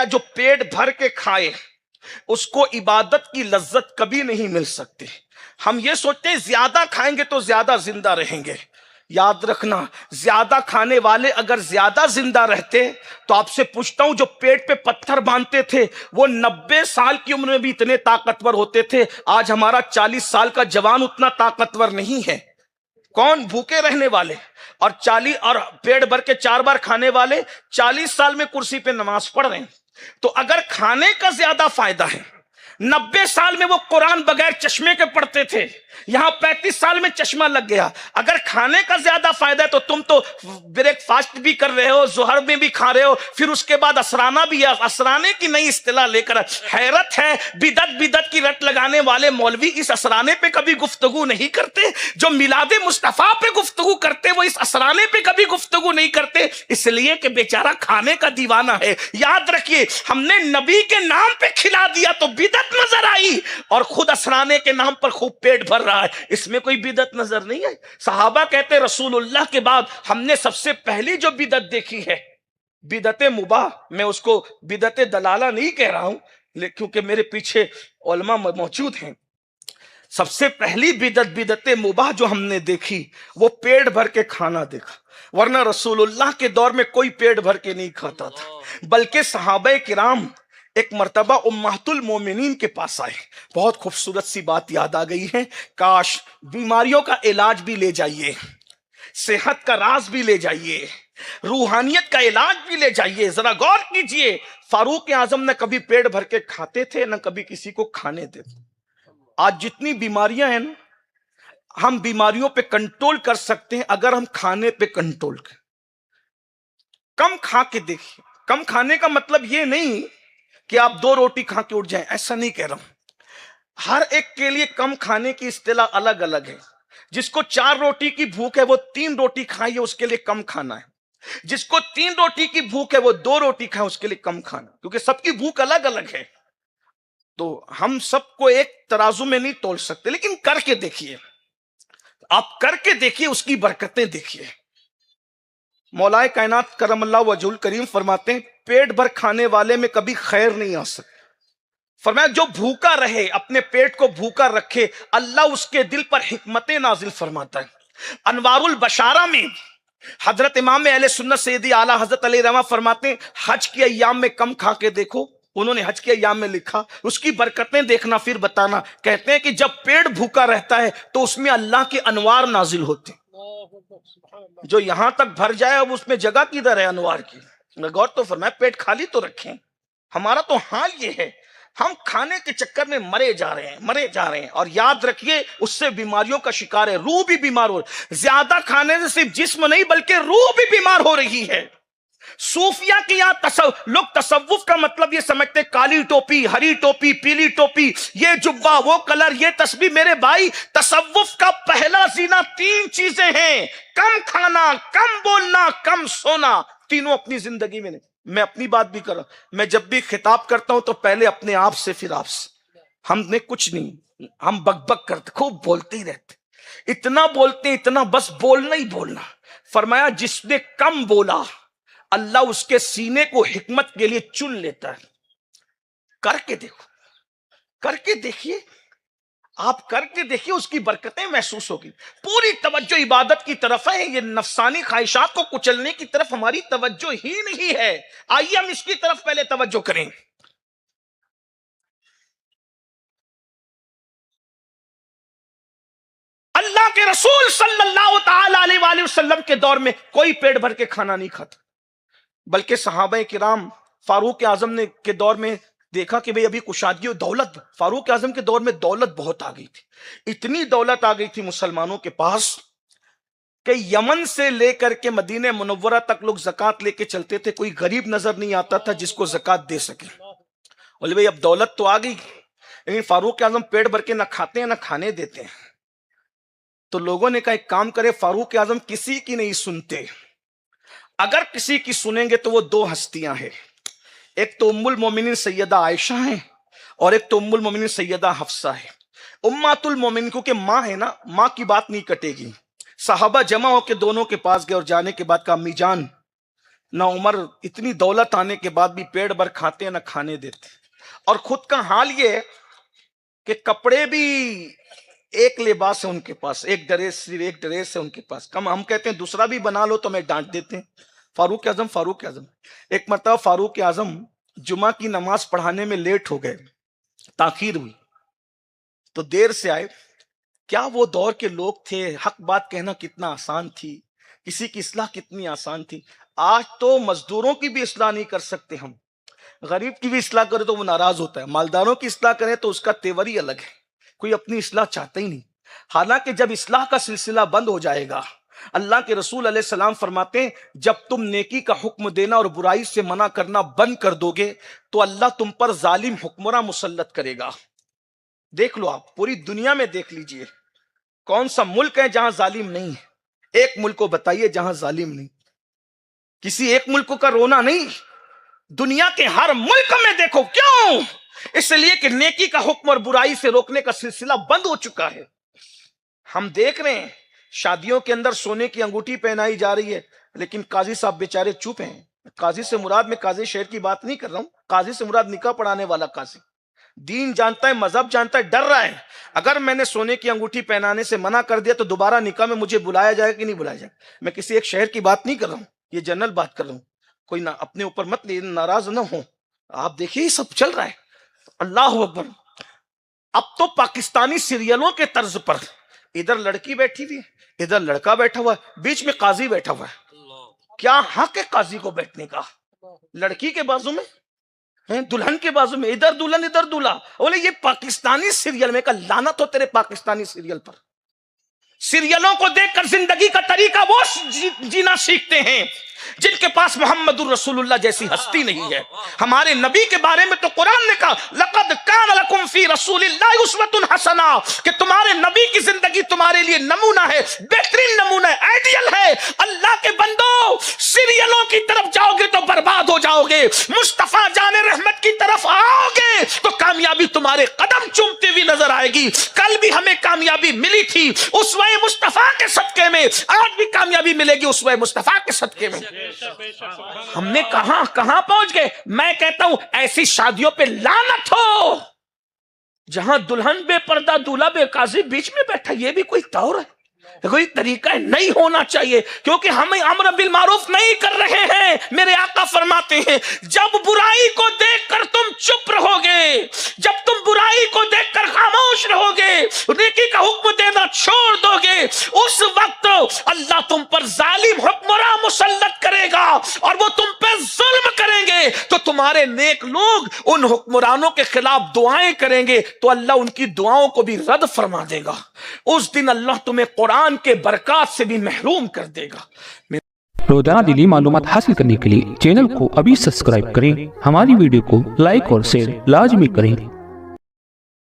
فرمایا جو پیٹ بھر کے کھائے اس کو عبادت کی لذت کبھی نہیں مل سکتی. ہم یہ سوچتے ہیں زیادہ کھائیں گے تو زیادہ زندہ رہیں گے. یاد رکھنا، زیادہ کھانے والے اگر زیادہ زندہ رہتے تو آپ سے پوچھتا ہوں جو پیٹ پہ پتھر باندھتے تھے وہ 90 سال کی عمر میں بھی اتنے طاقتور ہوتے تھے. آج ہمارا 40 سال کا جوان اتنا طاقتور نہیں ہے. کون؟ بھوکے رہنے والے. اور 40 اور پیٹ بھر کے 4 بار کھانے والے 40 سال میں کرسی پہ نماز پڑھ رہے ہیں. تو اگر کھانے کا زیادہ فائدہ ہے، 90 سال میں وہ قرآن بغیر چشمے کے پڑھتے تھے، یہاں 35 سال میں چشمہ لگ گیا. اگر کھانے کا زیادہ فائدہ ہے تو تم تو بریک فاسٹ بھی کر رہے ہو، ظہر میں بھی کھا رہے ہو، پھر اس کے بعد اسرانہ بھی ہے. اسرانے کی نئی اصطلاح لے کر حیرت ہے، بدعت کی رٹ لگانے والے مولوی اس اسرانے پہ کبھی گفتگو نہیں کرتے. جو میلاد مصطفیٰ پہ گفتگو کرتے وہ اس اسرانے پہ کبھی گفتگو نہیں کرتے، اس لیے کہ بیچارہ کھانے کا دیوانہ ہے. یاد رکھیے، ہم نے نبی کے نام پہ کھلا دیا تو بدعت نظر آئی، اور خود اسرانے کے نام پر خوب پیٹ بھر رہا ہے، اس میں کوئی بدعت نظر نہیں آئی. صحابہ کہتے رسول اللہ کے بعد ہم نے سب سے پہلی جو بدعت دیکھی ہے بدعت مباح، میں اس کو بدعت دلالہ نہیں کہہ رہا ہوں کیونکہ میرے پیچھے علماء موجود ہیں. سب سے پہلی بدعت مباح جو ہم نے دیکھی وہ پیٹ بھر کے کھانا دیکھا. ورنہ رسول اللہ کے دور میں کوئی پیٹ بھر کے نہیں کھاتا تھا، بلکہ صحابہ کرام ایک مرتبہ امہات المومنین کے پاس آئے. بہت خوبصورت سی بات یاد آ گئی ہے، کاش بیماریوں کا علاج بھی لے جائیے، صحت کا راز بھی لے جائیے، روحانیت کا علاج بھی لے جائیے. ذرا غور کیجئے، فاروق اعظم نہ کبھی پیٹ بھر کے کھاتے تھے نہ کبھی کسی کو کھانے دیتے. آج جتنی بیماریاں ہیں نا، ہم بیماریوں پہ کنٹرول کر سکتے ہیں اگر ہم کھانے پہ کنٹرول کریں. کم کھا کے دیکھیے. کم کھانے کا مطلب یہ نہیں کہ آپ 2 روٹی کھا کے اٹھ جائیں، ایسا نہیں کہہ رہا ہوں. ہر ایک کے لیے کم کھانے کی اصطلاح الگ الگ ہے. جس کو 4 روٹی کی بھوک ہے وہ 3 روٹی کھائیے، اس کے لیے کم کھانا ہے. جس کو 3 روٹی کی بھوک ہے وہ 2 روٹی کھائے، اس کے لیے کم کھانا، کیونکہ سب کی بھوک الگ الگ ہے. تو ہم سب کو ایک ترازو میں نہیں تول سکتے، لیکن کر کے دیکھیے. آپ کر کے دیکھیے، اس کی برکتیں دیکھیے. مولا کائنات کرم اللہ وجہ الکریم فرماتے ہیں پیٹ بھر کھانے والے میں کبھی خیر نہیں آ سکتی. فرمایا جو بھوکا رہے، اپنے پیٹ کو بھوکا رکھے، اللہ اس کے دل پر حکمتیں نازل فرماتا ہے. انوار البشارہ میں حضرت امام اہل سنت سیدی اعلیٰ حضرت علیہ رحمہ فرماتے ہیں حج کے ایام میں کم کھا کے دیکھو. انہوں نے حج کے ایام میں لکھا، اس کی برکتیں دیکھنا پھر بتانا. کہتے ہیں کہ جب پیٹ بھوکا رہتا ہے تو اس میں اللہ کے انوار نازل ہوتے ہیں. جو یہاں تک بھر جائے اب اس میں جگہ کدھر ہے انوار کی؟ غور تو فرمائے، پیٹ خالی تو رکھیں. ہمارا تو حال یہ ہے، ہم کھانے کے چکر میں مرے جا رہے ہیں. اور یاد رکھیے اس سے بیماریوں کا شکار ہے، روح بھی بیمار ہو. زیادہ کھانے سے صرف جسم نہیں بلکہ روح بھی بیمار ہو رہی ہے. صوفیہ کی یہاں لوگ تصوف کا مطلب یہ سمجھتے کالی ٹوپی، ہری ٹوپی، پیلی ٹوپی، یہ جبہ، وہ کلر، یہ تسبیح. میرے بھائی، تصوف کا پہلا زینہ 3 چیزیں ہیں: کم کھانا، کم بولنا، کم سونا. تینوں اپنی زندگی میں نہیں. میں اپنی بات بھی کر رہا ہوں، میں جب بھی خطاب کرتا ہوں تو پہلے اپنے آپ سے پھر آپ سے. ہم نے کچھ نہیں، ہم بک بک کرتے، خوب بولتے ہی رہتے، اتنا بولتے ہیں، اتنا بس بولنا ہی بولنا. فرمایا جس نے کم بولا اللہ اس کے سینے کو حکمت کے لیے چن لیتا ہے. کر کے دیکھو، کر کے دیکھیے، آپ کر کے دیکھیے، اس کی برکتیں محسوس ہوگی. پوری توجہ عبادت کی طرف ہے، یہ نفسانی خواہشات کو کچلنے کی طرف ہماری توجہ ہی نہیں ہے. آئیے ہم اس کی طرف پہلے توجہ کریں. اللہ کے رسول صلی اللہ تعالی علیہ وآلہ وسلم کے دور میں کوئی پیٹ بھر کے کھانا نہیں کھاتا، بلکہ صحابہ کرام فاروق اعظم نے کے دور میں دیکھا کہ بھئی ابھی کشادگی و دولت. فاروق اعظم کے دور میں دولت بہت آ گئی تھی، اتنی دولت آ گئی تھی مسلمانوں کے پاس کہ یمن سے لے کر کے مدینہ منورہ تک لوگ زکوٰۃ لے کے چلتے تھے. کوئی غریب نظر نہیں آتا تھا جس کو زکوٰۃ دے سکے. بولے بھئی اب دولت تو آ گئی، لیکن فاروق اعظم پیٹ بھر کے نہ کھاتے ہیں نہ کھانے دیتے ہیں. تو لوگوں نے کہا ایک کام کرے، فاروق اعظم کسی کی نہیں سنتے، اگر کسی کی سنیں گے تو وہ 2 ہستیاں ہیں. ایک تو ام المومنین سیدہ عائشہ ہیں اور ایک تو ام المومنین سیدہ حفصہ ہے. امہات المومنین کیونکہ ماں ہے نا، ماں کی بات نہیں کٹے گی. صحابہ جمع ہو کے دونوں کے پاس گئے اور جانے کے بعد کہا امی جان نہ عمر اتنی دولت آنے کے بعد بھی پیٹ بھر کھاتے ہیں نہ کھانے دیتے، اور خود کا حال یہ کہ کپڑے بھی ایک لباس ہے ان کے پاس، ایک ڈریس ہے ان کے پاس، کم ہم کہتے ہیں دوسرا بھی بنا لو تو میں ڈانٹ دیتے ہیں۔ فاروق اعظم ایک مرتبہ فاروق اعظم جمعہ کی نماز پڑھانے میں لیٹ ہو گئے، تاخیر ہوئی تو دیر سے آئے۔ کیا وہ دور کے لوگ تھے، حق بات کہنا کتنا آسان تھی، کسی کی اصلاح کتنی آسان تھی۔ آج تو مزدوروں کی بھی اصلاح نہیں کر سکتے ہم، غریب کی بھی اصلاح کرے تو وہ ناراض ہوتا ہے، مالداروں کی اصلاح کرے تو اس کا تیور ہی الگ ہے، کوئی اپنی اصلاح چاہتا ہی نہیں۔ حالانکہ جب اصلاح کا سلسلہ بند ہو جائے گا، اللہ کے رسول علیہ السلام فرماتے ہیں جب تم نیکی کا حکم دینا اور برائی سے منع کرنا بند کر دو گے تو اللہ تم پر ظالم حکمراں مسلط کرے گا۔ دیکھ لو، آپ پوری دنیا میں دیکھ لیجئے کون سا ملک ہے جہاں ظالم نہیں ہے، ایک ملک کو بتائیے جہاں ظالم نہیں، کسی ایک ملک کا رونا نہیں، دنیا کے ہر ملک میں دیکھو۔ کیوں؟ اس لیے کہ نیکی کا حکم اور برائی سے روکنے کا سلسلہ بند ہو چکا ہے۔ ہم دیکھ رہے ہیں شادیوں کے اندر سونے کی انگوٹھی پہنائی جا رہی ہے، لیکن قاضی صاحب بیچارے چپ ہیں۔ قاضی سے مراد میں قاضی شہر کی بات نہیں کر رہا ہوں، قاضی سے مراد نکاح پڑھانے والا قاضی، دین جانتا ہے، مذہب جانتا ہے، ڈر رہا ہے اگر میں نے سونے کی انگوٹھی پہنانے سے منع کر دیا تو دوبارہ نکاح میں مجھے بلایا جائے گا کہ نہیں بلایا جائے گا۔ میں کسی ایک شہر کی بات نہیں کر رہا ہوں، یہ جنرل بات کر رہا ہوں، کوئی نہ اپنے اوپر مت ناراض نہ ہو۔ آپ دیکھیے یہ سب چل رہا ہے، اللہ اکبر۔ اب تو پاکستانی سیریلوں کے طرز پر ادھر لڑکی بیٹھی ہوئی ہے، ادھر لڑکا بیٹھا ہوا ہے، بیچ میں قاضی بیٹھا ہوا ہے۔ کیا حق ہے قاضی کو بیٹھنے کا؟ لڑکی کے بازو میں، دلہن کے بازو میں، ادھر دلہن ادھر دلہا۔ بولے یہ پاکستانی سیریل میں، کا لعنت ہو تیرے پاکستانی سیریل پر۔ سیریلوں کو دیکھ کر زندگی کا طریقہ وہ جینا سیکھتے ہیں جن کے پاس محمد الرسول اللہ جیسی ہستی نہیں ہے۔ ہمارے نبی کے بارے میں تو قرآن نے کہا لقد کان لکم فی رسول اللہ اسوۃ حسنہ، کہ تمہارے نبی کی زندگی تمہارے لیے نمونہ ہے، بہترین نمونہ ہے، آئیڈیل ہے۔ اللہ کے بندو، سیریلوں کی طرف جاؤ گے تو برباد ہو جاؤ گے، مصطفیٰ جان رحمت کی طرف آؤ گے تو کامیابی تمہارے قدم چومتی ہوئی نظر آئے گی۔ کل بھی ہمیں کامیابی ملی تھی اسوہ مصطفیٰ کے صدقے میں، آج بھی کامیابی ملے گی اسوہ مصطفیٰ کے صدقے میں۔ ہم نے کہاں پہنچ گئے؟ میں کہتا ہوں ایسی شادیوں پہ لعنت ہو جہاں دلہن بے پردہ دولہا بے قاضی بیچ میں بیٹھا۔ یہ بھی کوئی طور ہے؟ کوئی طریقہ نہیں ہونا چاہیے، کیونکہ ہم امر بالمعروف نہیں کر رہے ہیں۔ میرے آقا فرماتے ہیں جب برائی کو دیکھ کر تم چپ رہو گے، جب تم برائی کو دیکھ کر خاموش رہو گے، نیکی کا حکم دینا چھوڑ دو گے، اس وقت اللہ تم پر ظالم حکمراں مسلط کرے گا اور وہ تم پہ ظلم کریں گے تو تمہارے نیک لوگ ان حکمرانوں کے خلاف دعائیں کریں گے تو اللہ ان کی دعاؤں کو بھی رد فرما دے گا۔ اس دن اللہ تمہیں قرآن کے برکات سے بھی محروم کر دے گا۔ روزانہ دینی معلومات حاصل کرنے کے لیے چینل کو ابھی سبسکرائب کریں، ہماری ویڈیو کو لائک اور شیئر لازمی کریں۔